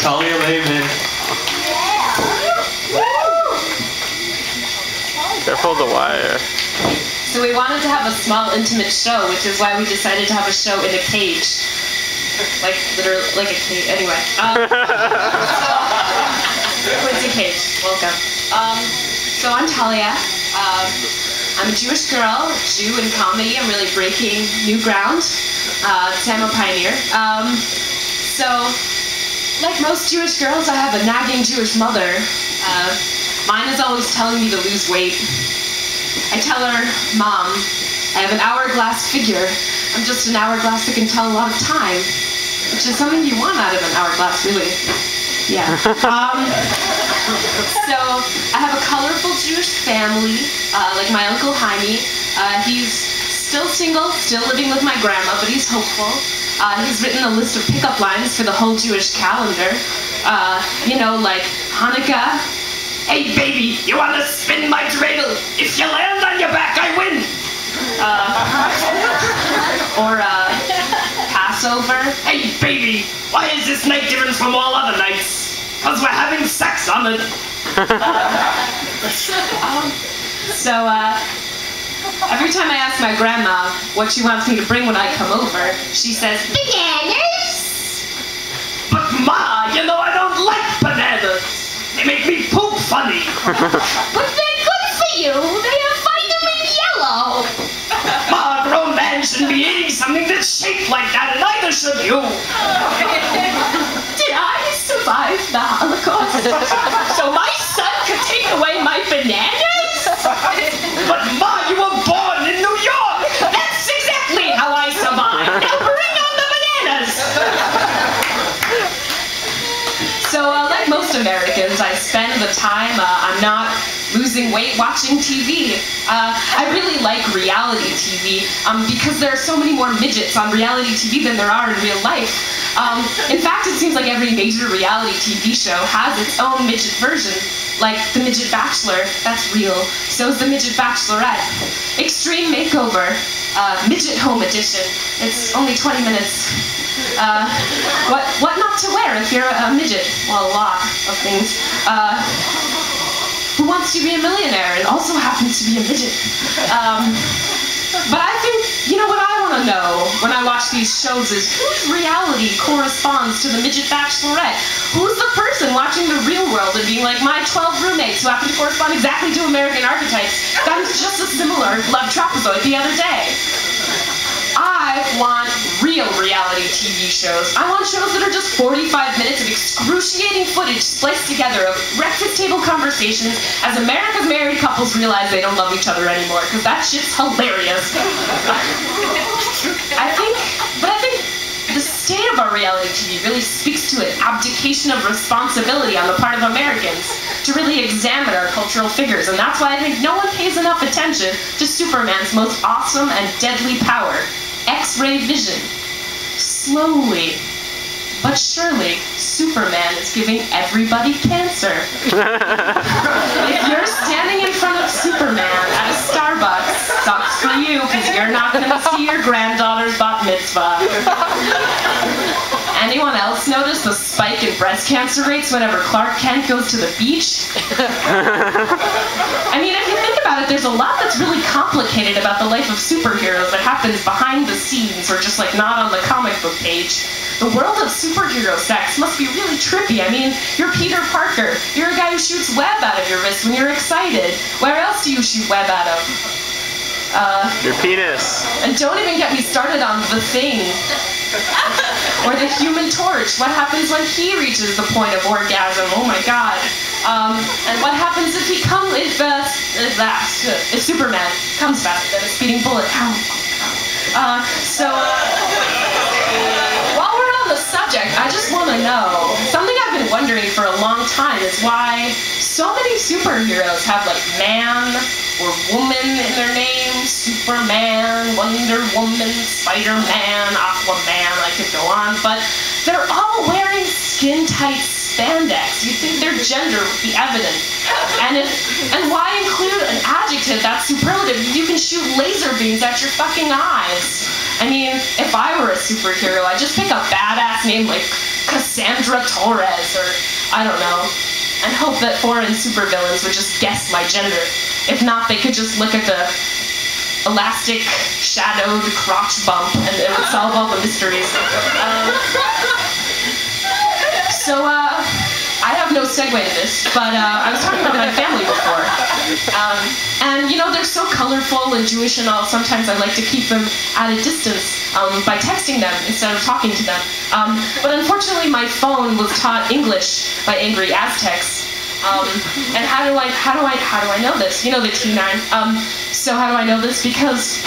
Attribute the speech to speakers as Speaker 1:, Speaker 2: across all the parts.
Speaker 1: Talia Lavin.
Speaker 2: Careful the wire.
Speaker 3: So we wanted to have a small, intimate show, which is why we decided to have a show in a cage. Like, literally, like a cage. Anyway. Quincy Cage, welcome. So I'm Talia. I'm a Jewish girl, Jew in comedy. I'm really breaking new ground. I'm a pioneer. So, like most Jewish girls, I have a nagging Jewish mother. Mine is always telling me to lose weight. I tell her, Mom, I have an hourglass figure. I'm just an hourglass that can tell a lot of time, which is something you want out of an hourglass, really. Yeah. So I have a colorful Jewish family, like my Uncle Jaime. He's still single, still living with my grandma, but he's hopeful. He's written a list of pickup lines for the whole Jewish calendar. You know, like Hanukkah. Hey baby, you wanna spin my dreidel? If you land on your back, I win! Or Passover. Hey baby, why is this night different from all other nights? 'Cause we're having sex on it. So every time I ask my grandma what she wants me to bring when I come over, she says, bananas! But Ma, you know I don't like bananas! They make me poop funny. But they're good for you. They have vitamin yellow. Ma, a grown man shouldn't be eating something that's shaped like that, and neither should you. Did I survive the Holocaust? So my son could take away my bananas? But Ma, you were born in New York. That's exactly how I survived. Now bring on the bananas. So, like most Americans, I spend the time I'm not losing weight watching TV. I really like reality TV because there are so many more midgets on reality TV than there are in real life. In fact, it seems like every major reality TV show has its own midget version. Like The Midget Bachelor, that's real. So is The Midget Bachelorette. Extreme Makeover, Midget Home Edition. It's only 20 minutes. What not to wear if you're a midget? Well, a lot of things. Who Wants to Be a Millionaire and also happens to be a midget. But I think, you know what I want to know when I watch these shows is whose reality corresponds to the Midget Bachelorette? Who's the person watching the real world and being like, my 12 roommates who happen to correspond exactly to American archetypes got into just a similar love trapezoid the other day? I want real reality TV shows. I want shows that are just 45 minutes of excruciating footage spliced together of breakfast table conversations as America's married couples realize they don't love each other anymore, because that shit's hilarious. I think the state of our reality TV really speaks to an abdication of responsibility on the part of Americans to really examine our cultural figures, and that's why I think no one pays enough attention to Superman's most awesome and deadly power, X-ray vision. Slowly, but surely, Superman is giving everybody cancer. If you're standing in front of Superman at a Starbucks, sucks for you, because you're not going to see your granddaughter's bat mitzvah. Anyone else notice the spike in breast cancer rates whenever Clark Kent goes to the beach? I mean, if you think about it, there's a lot that's really complicated about the life of superheroes that happens behind the scenes or just like not on the comic book page. The world of superhero sex must be really trippy. I mean, you're Peter Parker. You're a guy who shoots web out of your wrist when you're excited. Where else do you shoot web out of?
Speaker 2: Your penis.
Speaker 3: And don't even get me started on The Thing. Or the Human Torch. What happens when he reaches the point of orgasm? Oh my god. And what happens if he comes, if Superman comes faster than a speeding bullet? While we're on the subject, I just want to know, something I've been wondering for a long time is why so many superheroes have like man or woman in their names. Superman, Wonder Woman, Spider-Man, Aquaman, I could go on, but they're all wearing skin-tight spandex. You'd think their gender would be evident. And why include an adjective that's superlative if you can shoot laser beams at your fucking eyes? I mean, if I were a superhero, I'd just pick a badass name like Cassandra Torres, or I don't know, and hope that foreign supervillains would just guess my gender. If not, they could just look at the elastic, shadowed crotch bump, and it would solve all the mysteries. I have no segue to this, but I was talking about my family before. And, you know, they're so colorful and Jewish and all, sometimes I like to keep them at a distance by texting them instead of talking to them. But unfortunately, my phone was taught English by angry Aztecs. And how do I know this? You know the T9. So how do I know this? Because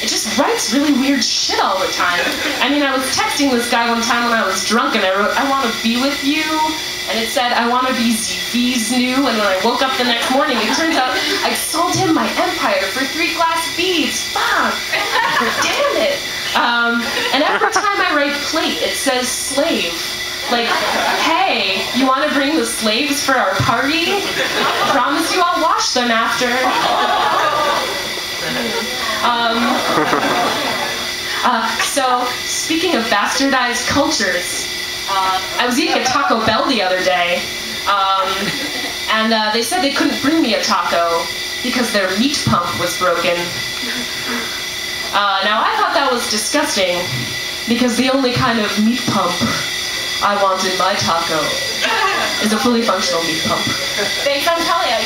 Speaker 3: it just writes really weird shit all the time. I mean, I was texting this guy one time when I was drunk, and I wrote, "I want to be with you," and it said, "I want to be ZV's new," and when I woke up the next morning, it turns out I'd sold him my empire for 3 glass beads. Fuck! Damn it! And every time I write plate, it says slave. Like, hey, you want to bring the slaves for our party? Promise you I'll wash them after. So, speaking of bastardized cultures, I was eating a Taco Bell the other day, and they said they couldn't bring me a taco because their meat pump was broken. Now, I thought that was disgusting, because the only kind of meat pump I want in my taco is a fully functional meat pump.
Speaker 4: Thanks, I'm Talia.